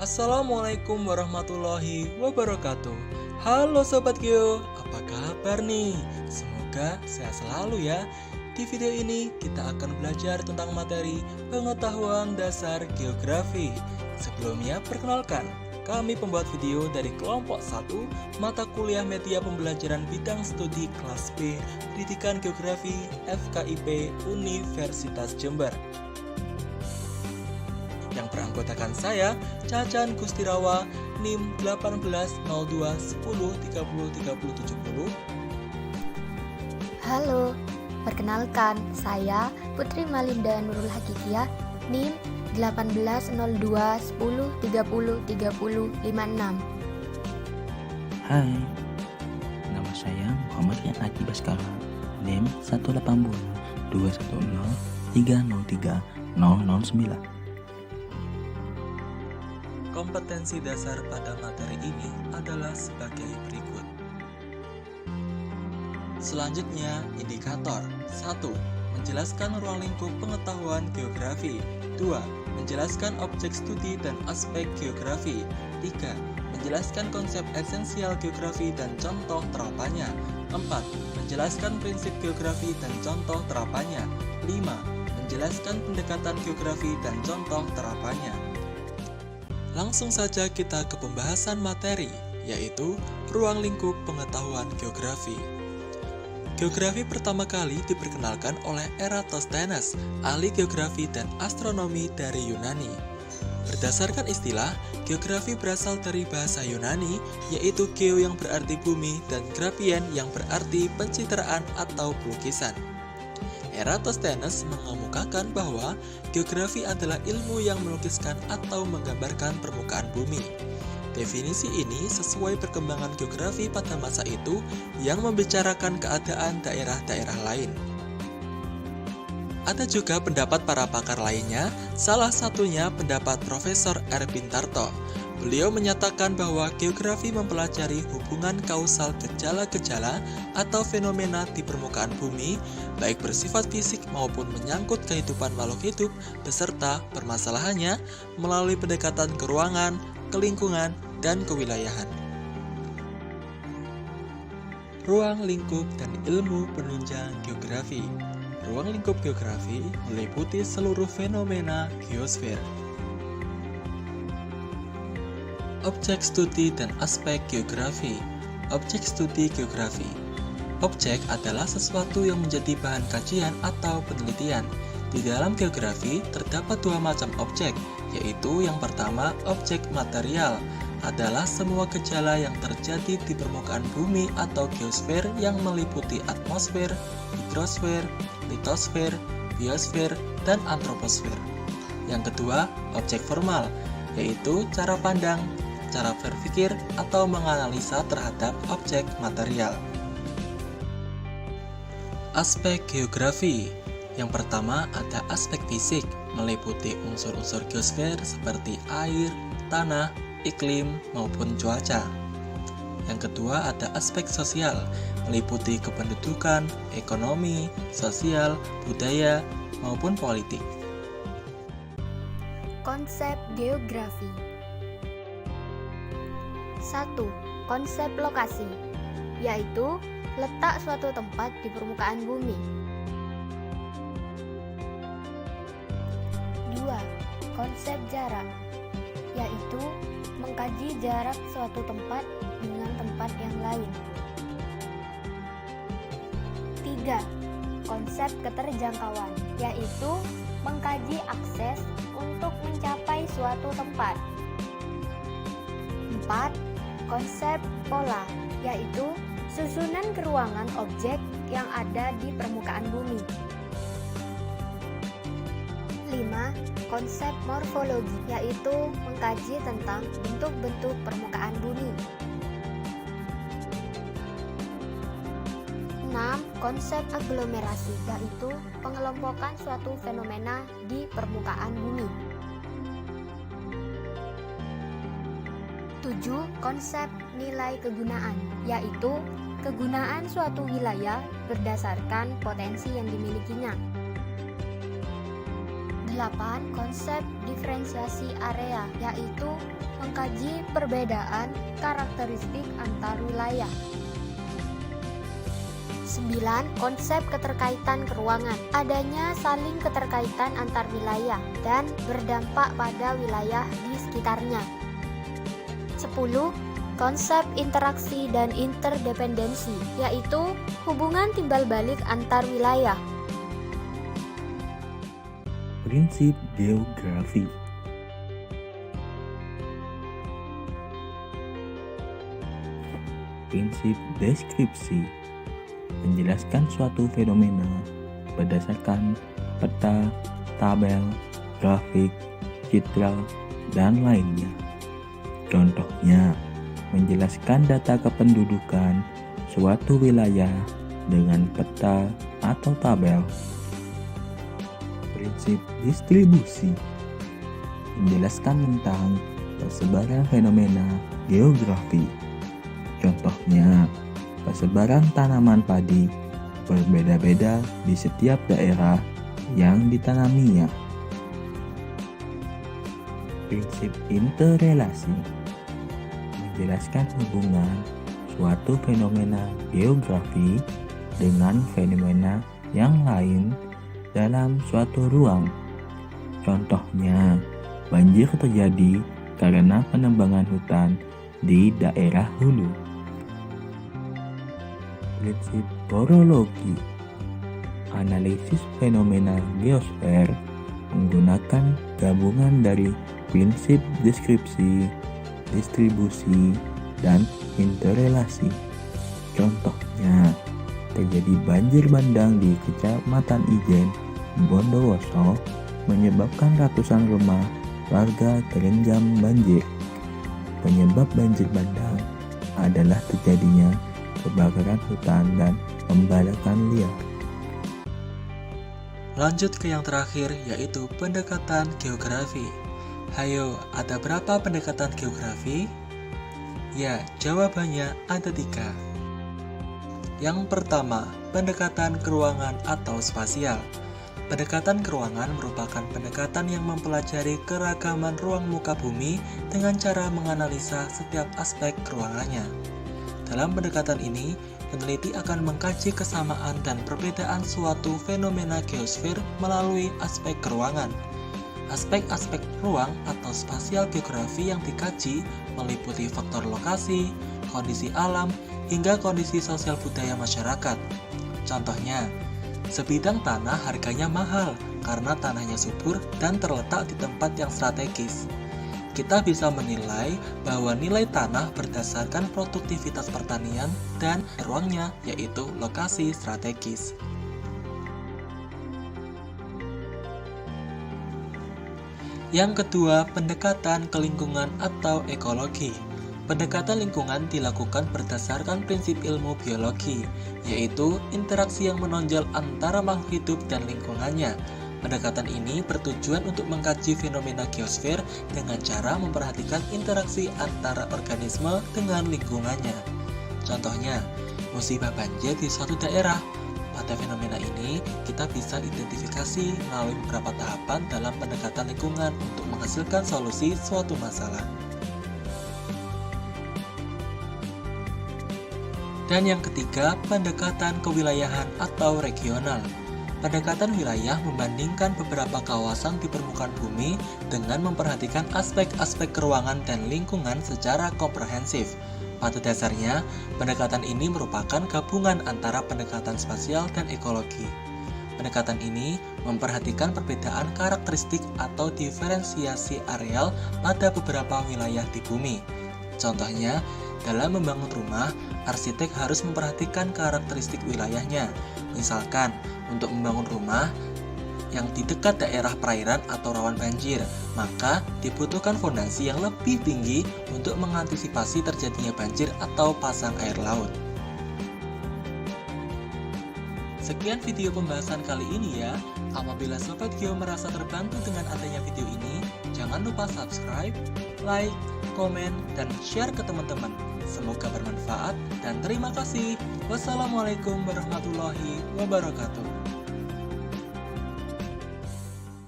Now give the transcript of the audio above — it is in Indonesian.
Assalamualaikum warahmatullahi wabarakatuh. Halo Sobat Geo, apa kabar nih? Semoga sehat selalu ya. Di video ini kita akan belajar tentang materi pengetahuan dasar geografi. Sebelumnya perkenalkan, kami pembuat video dari kelompok 1 mata kuliah media pembelajaran bidang studi kelas B Pendidikan Geografi FKIP Universitas Jember yang beranggotakan saya, Cacan Gustirawa, NIM 180210303070. Halo, perkenalkan saya Putri Malinda Nurul Hakikiyah, NIM 180210303056. Hai, nama saya Muhammad Rian Aji Baskara, NIM 1802103030009. Kompetensi dasar pada materi ini adalah sebagai berikut. Selanjutnya, indikator 1. Menjelaskan ruang lingkup pengetahuan geografi. 2. Menjelaskan objek studi dan aspek geografi. 3. Menjelaskan konsep esensial geografi dan contoh terapannya. 4. Menjelaskan prinsip geografi dan contoh terapannya. 5. Menjelaskan pendekatan geografi dan contoh terapannya. Langsung saja kita ke pembahasan materi, yaitu ruang lingkup pengetahuan geografi. Geografi pertama kali diperkenalkan oleh Eratosthenes, ahli geografi dan astronomi dari Yunani. Berdasarkan istilah, geografi berasal dari bahasa Yunani, yaitu geo yang berarti bumi dan grafien yang berarti pencitraan atau pelukisan. Eratosthenes mengemukakan bahwa geografi adalah ilmu yang melukiskan atau menggambarkan permukaan bumi. Definisi ini sesuai perkembangan geografi pada masa itu yang membicarakan keadaan daerah-daerah lain. Ada juga pendapat para pakar lainnya, salah satunya pendapat Profesor Erwin Tarto. Beliau menyatakan bahwa geografi mempelajari hubungan kausal gejala-gejala atau fenomena di permukaan bumi, baik bersifat fisik maupun menyangkut kehidupan makhluk hidup beserta permasalahannya melalui pendekatan keruangan, kelingkungan, dan kewilayahan. Ruang lingkup dan ilmu penunjang geografi. Ruang lingkup geografi meliputi seluruh fenomena geosfer. Objek studi dan aspek geografi. Objek studi geografi. Objek adalah sesuatu yang menjadi bahan kajian atau penelitian. Di dalam geografi terdapat dua macam objek, yaitu yang pertama objek material, adalah semua gejala yang terjadi di permukaan bumi atau geosfer yang meliputi atmosfer, hidrosfer, litosfer, biosfer, dan antroposfer. Yang kedua, objek formal, yaitu cara pandang, cara berpikir, atau menganalisa terhadap objek material. Aspek geografi. Yang pertama ada aspek fisik, meliputi unsur-unsur geosfer seperti air, tanah, iklim, maupun cuaca. Yang kedua ada aspek sosial, meliputi kependudukan, ekonomi, sosial, budaya, maupun politik. Konsep geografi. 1. Konsep lokasi, yaitu letak suatu tempat di permukaan bumi. 2. Konsep jarak, yaitu mengkaji jarak suatu tempat dengan tempat yang lain. 3. Konsep keterjangkauan, yaitu mengkaji akses untuk mencapai suatu tempat. 4. Konsep pola, yaitu susunan keruangan objek yang ada di permukaan bumi. 5. Konsep morfologi, yaitu mengkaji tentang bentuk-bentuk permukaan bumi. 6. Konsep aglomerasi, yaitu pengelompokan suatu fenomena di permukaan bumi. 7. Konsep nilai kegunaan, yaitu kegunaan suatu wilayah berdasarkan potensi yang dimilikinya. 8. Konsep diferensiasi area, yaitu mengkaji perbedaan karakteristik antar wilayah. 9. Konsep keterkaitan keruangan, adanya saling keterkaitan antar wilayah dan berdampak pada wilayah di sekitarnya. 10. Konsep interaksi dan interdependensi, yaitu hubungan timbal balik antar wilayah. Prinsip geografi. Prinsip deskripsi menjelaskan suatu fenomena berdasarkan peta, tabel, grafik, citra, dan lainnya. Contohnya, menjelaskan data kependudukan suatu wilayah dengan peta atau tabel. Prinsip distribusi menjelaskan tentang persebaran fenomena geografi. Contohnya, persebaran tanaman padi berbeda-beda di setiap daerah yang ditanaminya. Prinsip interrelasi menjelaskan hubungan suatu fenomena geografi dengan fenomena yang lain dalam suatu ruang. Contohnya, banjir terjadi karena penebangan hutan di daerah hulu. Prinsip borologi analisis fenomena geosfer menggunakan gabungan dari prinsip deskripsi, distribusi, dan interrelasi. Contohnya, terjadi banjir bandang di Kecamatan Ijen, Bondowoso, menyebabkan ratusan rumah warga terendam banjir. Penyebab banjir bandang adalah terjadinya kebakaran hutan dan pembalakan liar. Lanjut ke yang terakhir, yaitu pendekatan geografi. Hayo, ada berapa pendekatan geografi? Ya, jawabannya ada 3. Yang pertama, pendekatan keruangan atau spasial. Pendekatan keruangan merupakan pendekatan yang mempelajari keragaman ruang muka bumi dengan cara menganalisa setiap aspek keruangannya. Dalam pendekatan ini, peneliti akan mengkaji kesamaan dan perbedaan suatu fenomena geosfer melalui aspek keruangan. Aspek-aspek ruang atau spasial geografi yang dikaji meliputi faktor lokasi, kondisi alam, hingga kondisi sosial budaya masyarakat. Contohnya, sebidang tanah harganya mahal karena tanahnya subur dan terletak di tempat yang strategis. Kita bisa menilai bahwa nilai tanah berdasarkan produktivitas pertanian dan ruangnya, yaitu lokasi strategis. Yang kedua, pendekatan ke lingkungan atau ekologi. Pendekatan lingkungan dilakukan berdasarkan prinsip ilmu biologi, yaitu interaksi yang menonjol antara makhluk hidup dan lingkungannya. Pendekatan ini bertujuan untuk mengkaji fenomena geosfer dengan cara memperhatikan interaksi antara organisme dengan lingkungannya. Contohnya, musibah banjir di suatu daerah. Pada fenomena ini, kita bisa identifikasi melalui beberapa tahapan dalam pendekatan lingkungan untuk menghasilkan solusi suatu masalah. Dan yang ketiga, pendekatan kewilayahan atau regional. Pendekatan wilayah membandingkan beberapa kawasan di permukaan bumi dengan memperhatikan aspek-aspek keruangan dan lingkungan secara komprehensif. Pada dasarnya, pendekatan ini merupakan gabungan antara pendekatan spasial dan ekologi. Pendekatan ini memperhatikan perbedaan karakteristik atau diferensiasi areal pada beberapa wilayah di bumi. Contohnya, dalam membangun rumah, arsitek harus memperhatikan karakteristik wilayahnya. Misalkan, untuk membangun rumah yang di dekat daerah perairan atau rawan banjir, maka dibutuhkan fondasi yang lebih tinggi untuk mengantisipasi terjadinya banjir atau pasang air laut. Sekian video pembahasan kali ini ya. Apabila Sobat Geo merasa terbantu dengan adanya video ini, jangan lupa subscribe, like, komen, dan share ke teman-teman. Semoga bermanfaat dan terima kasih. Wassalamualaikum warahmatullahi wabarakatuh.